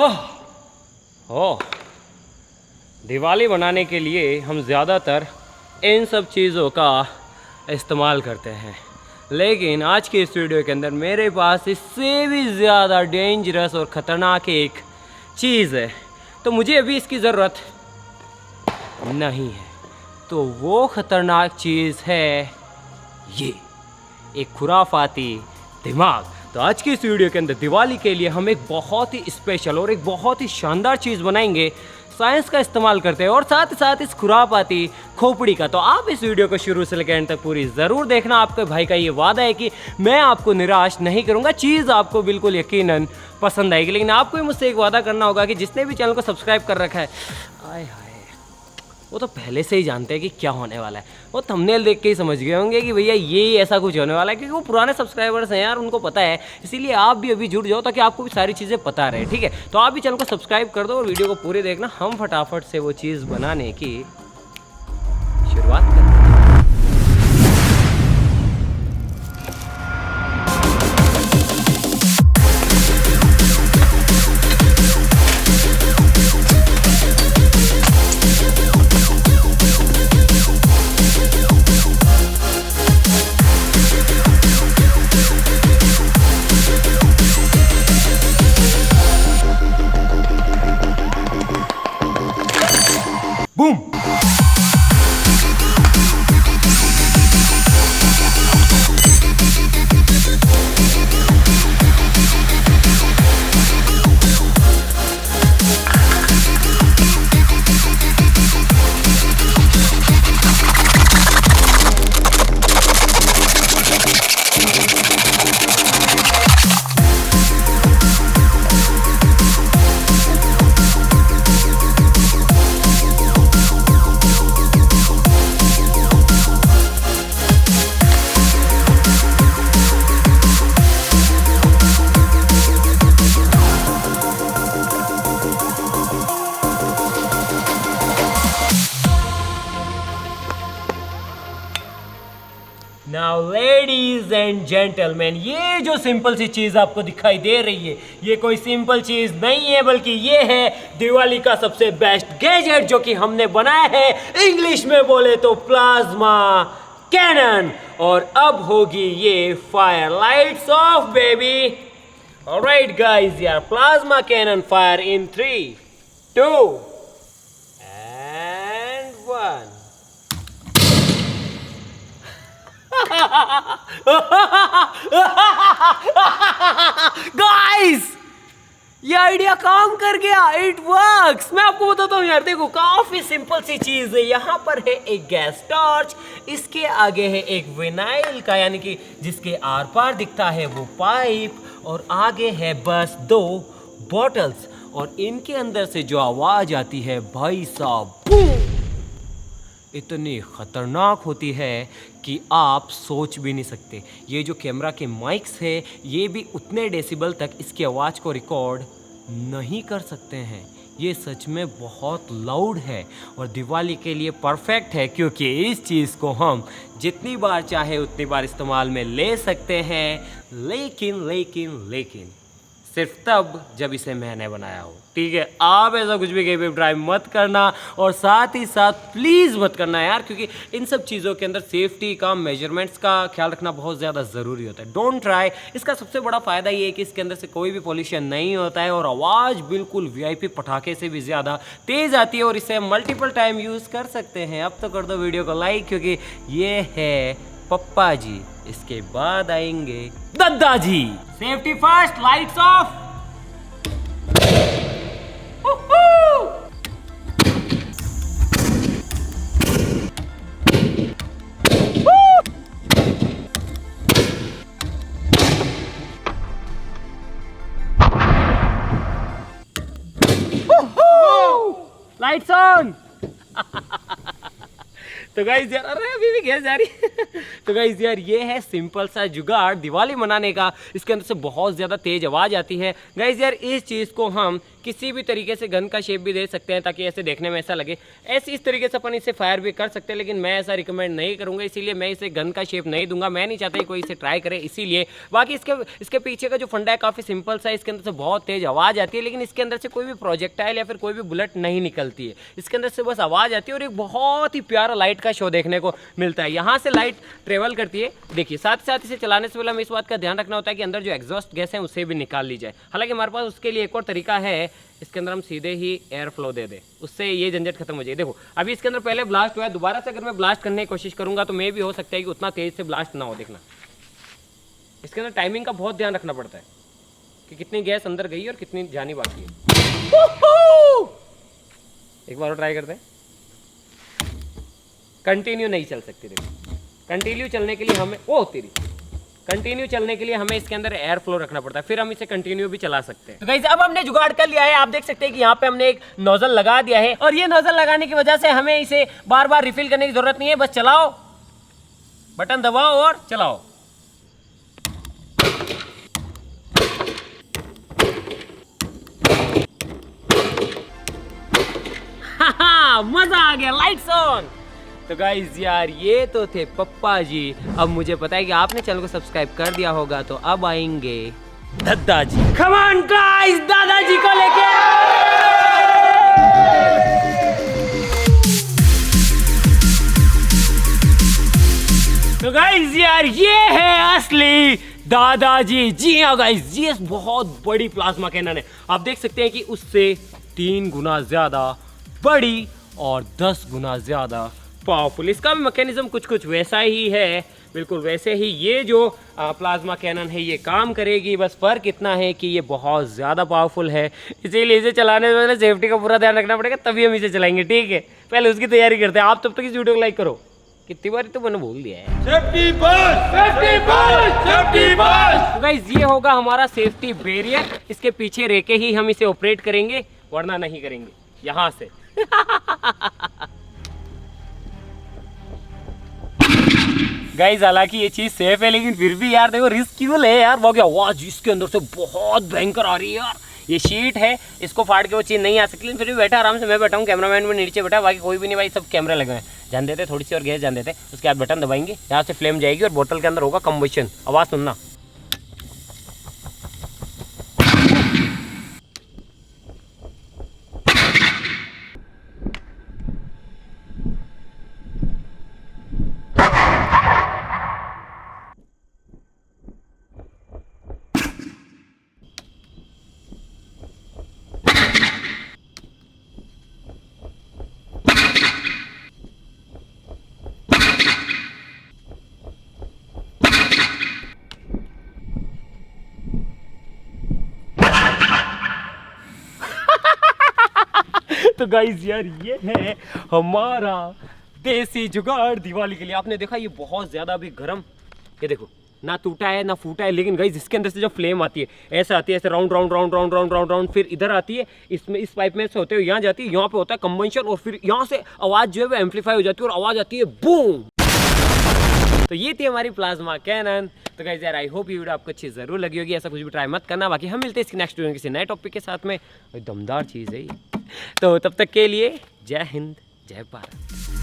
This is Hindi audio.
ओह, दिवाली बनाने के लिए हम ज़्यादातर इन सब चीज़ों का इस्तेमाल करते हैं, लेकिन आज के इस वीडियो के अंदर मेरे पास इससे भी ज़्यादा डेंजरस और ख़तरनाक एक चीज़ है। तो मुझे अभी इसकी ज़रूरत नहीं है। तो वो ख़तरनाक चीज़ है ये, एक खुराफाती दिमाग। तो आज की इस वीडियो के अंदर दिवाली के लिए हम एक बहुत ही स्पेशल और एक बहुत ही शानदार चीज़ बनाएंगे, साइंस का इस्तेमाल करते हैं और साथ ही साथ इस खुरापाती खोपड़ी का। तो आप इस वीडियो को शुरू से लेकर एंड तक पूरी ज़रूर देखना। आपके भाई का ये वादा है कि मैं आपको निराश नहीं करूंगा, चीज़ आपको बिल्कुल यकीनन पसंद आएगी। लेकिन आपको ही मुझसे एक वादा करना होगा कि जिसने भी चैनल को सब्सक्राइब कर रखा है, आय हाय, वो तो पहले से ही जानते हैं कि क्या होने वाला है। वो थंबनेल देख के ही समझ गए होंगे कि भैया ये ऐसा कुछ होने वाला है, क्योंकि वो पुराने सब्सक्राइबर्स हैं यार, उनको पता है। इसीलिए आप भी अभी जुड़ जाओ ताकि आपको भी सारी चीज़ें पता रहे, ठीक है। तो आप भी चैनल को सब्सक्राइब कर दो और वीडियो को पूरे देखना। हम फटाफट से वो चीज़ बनाने की शुरुआत करते हैं। Boom! Now ladies and gentlemen, ये जो सिंपल सी चीज़ आपको दिखाई दे रही है, ये कोई सिंपल चीज़ नहीं है, बल्कि ये है दिवाली का सबसे बेस्ट गैजेट जो कि हमने बनाया है। इंग्लिश में बोले तो प्लाज्मा कैनन। और अब होगी ये fire, lights off baby. Alright guys, यार plasma cannon fire in 3, 2 and 1। Guys, ये आइडिया काम कर गया, इट वर्क्स। मैं आपको बताता हूँ यार, देखो काफी सिंपल सी चीज है। यहाँ पर है एक गैस टॉर्च, इसके आगे है एक विनाइल का, यानी कि जिसके आर पार दिखता है वो पाइप, और आगे है बस 2 बॉटल्स। और इनके अंदर से जो आवाज आती है भाई साहब, इतनी खतरनाक होती है कि आप सोच भी नहीं सकते। ये जो कैमरा के माइक्स है, ये भी उतने डेसिबल तक इसकी आवाज़ को रिकॉर्ड नहीं कर सकते हैं। ये सच में बहुत लाउड है और दिवाली के लिए परफेक्ट है, क्योंकि इस चीज़ को हम जितनी बार चाहे उतनी बार इस्तेमाल में ले सकते हैं। लेकिन सिर्फ तब जब इसे मैंने बनाया हो, ठीक है। आप ऐसा कुछ भी कहीं ट्राई मत करना, और साथ ही साथ प्लीज़ मत करना यार, क्योंकि इन सब चीज़ों के अंदर सेफ्टी का, मेजरमेंट्स का ख्याल रखना बहुत ज़्यादा ज़रूरी होता है। Don't try. इसका सबसे बड़ा फ़ायदा ये है कि इसके अंदर से कोई भी पॉल्यूशन नहीं होता है और आवाज़ बिल्कुल VIP पटाखे से भी ज़्यादा तेज़ आती है, और इसे मल्टीपल टाइम यूज़ कर सकते हैं। अब तो कर दो वीडियो को लाइक, क्योंकि ये है पप्पा जी, इसके बाद आएंगे दादाजी। Safety first, lights off. Lights on. तो गाइस यार, अरे अभी भी गैस जा रही है। तो गाइस यार, ये है सिंपल सा जुगाड़ दिवाली मनाने का। इसके अंदर से बहुत ज़्यादा तेज आवाज़ आती है। गाइस यार, इस चीज़ को हम किसी भी तरीके से गन का शेप भी दे सकते हैं ताकि ऐसे देखने में ऐसा लगे। ऐसे इस तरीके से अपन इसे फायर भी कर सकते हैं, लेकिन मैं ऐसा रिकमेंड नहीं करूँगा, इसीलिए मैं इसे गन का शेप नहीं दूंगा। मैं नहीं चाहता कि कोई इसे ट्राई करे, इसीलिए। बाकी इसके पीछे का जो फंडा है काफ़ी सिंपल सा है। इसके अंदर से बहुत तेज़ आवाज़ आती है, लेकिन इसके अंदर से कोई भी प्रोजेक्टाइल या फिर कोई भी बुलेट नहीं निकलती है। इसके अंदर से बस आवाज़ आती है और एक बहुत ही प्यारा लाइट का शो देखने को मिलता है। यहाँ से लाइट ट्रेवल करती है, देखिए। साथ ही साथ इसे चलाने से पहले हमें इस बात का ध्यान रखना होता है कि अंदर जो एग्जॉस्ट गैस है उसे भी निकाल ली जाए। हालांकि हमारे पास उसके लिए एक और तरीका है, इसके अंदर हम सीधे ही एयर फ्लो दे दें, उससे ये झंझट खत्म हो जाए। देखो अभी इसके अंदर पहले ब्लास्ट हुआ है, दोबारा से अगर मैं ब्लास्ट करने की कोशिश करूंगा तो मे भी हो सकता है कि उतना तेज से ब्लास्ट ना हो। देखना, इसके अंदर टाइमिंग का बहुत ध्यान रखना पड़ता है कि कितनी गैस अंदर गई और कितनी जानी बाकी है। एक बार और ट्राई करते हैं। कंटिन्यू नहीं चल सकती। देखो, कंटिन्यू चलने के लिए हमें कंटिन्यू चलने के लिए हमें इसके अंदर एयर फ्लो रखना पड़ता है, फिर हम इसे कंटिन्यू भी चला सकते हैं। तो गाइस, अब हमने जुगाड़ कर लिया है। आप देख सकते हैं कि यहाँ पे हमने एक नोजल लगा दिया है, और ये नोजल लगाने की वजह से हमें इसे बार बार रिफिल करने की जरूरत नहीं है। बस चलाओ, बटन दबाओ और चलाओ। मजा आ गया, लाइट्स ऑन। तो गाइस यार, ये तो थे पप्पा जी। अब मुझे पता है कि आपने चैनल को सब्सक्राइब कर दिया होगा, तो अब आएंगे दादाजी। कम ऑन गाइस, दादाजी को लेके। तो गाइस यार, ये है असली दादाजी। जी हाँ गाइस, ये बहुत बड़ी प्लाज्मा कैनन है। आप देख सकते हैं कि उससे 3 गुना ज्यादा बड़ी और 10 गुना ज्यादा पावरफुल। इसका भी मैकेनिज्म कुछ वैसा ही है, बिल्कुल वैसे ही ये जो प्लाज्मा कैनन है ये काम करेगी। बस फर्क इतना है कि ये बहुत ज़्यादा पावरफुल है, इसीलिए इसे चलाने से पहले सेफ्टी का पूरा ध्यान रखना पड़ेगा, तभी हम इसे चलाएंगे। ठीक है, पहले उसकी तैयारी करते हैं। आप तब तक इस वीडियो को लाइक करो। कितनी बार तो मैंने बोल दिया है, safety first, safety first, safety first. तो गाइस, ये होगा हमारा सेफ्टी बैरियर। इसके पीछे रह के ही हम इसे ऑपरेट करेंगे, वरना नहीं करेंगे यहाँ से। गाइस, हालांकि ये चीज सेफ है, लेकिन फिर भी यार देखो रिस्क्यूल है यार। वो क्या आवाज इसके अंदर से बहुत भयंकर आ रही है यार। ये शीट है, इसको फाड़ के वो चीज नहीं आ सकती, लेकिन फिर भी बैठा आराम से मैं बैठा हूँ, कैमरामैन भी नीचे बैठा, बाकी कोई भी नहीं भाई, सब कैमरे लगे हैं। जान देते थोड़ी सी और गैस जान देते, उसके बाद बटन दबाएंगे, यहाँ से फ्लेम जाएगी और बोतल के अंदर होगा कंबशन। आवाज सुनना। तो गाइस यार, ये है हमारा देसी जुगाड़ दिवाली के लिए। आपने देखा ये बहुत ज्यादा अभी गर्म, ये देखो ना टूटा है ना फूटा है, लेकिन गाइस इसके अंदर से जो फ्लेम आती है ऐसे आती है, ऐसे round round round round round round round, फिर इधर आती है, इसमें इस पाइप में से होते हुए यहाँ जाती है, यहाँ पे होता है कंबंशन, और फिर यहाँ से आवाज जो है वो एम्पलीफाई हो जाती है और आवाज आती है बूम। तो ये थी हमारी प्लाज्मा कैनन। तो गाइस यार, आई होप ये वीडियो आपको अच्छी जरूर लगी होगी। ऐसा कुछ भी ट्राई मत करना। बाकी हम मिलते हैं इसकी नेक्स्ट वीडियो किसी नए टॉपिक के साथ में। दमदार चीज़ है ये। तो तब तक के लिए जय हिंद, जय भारत।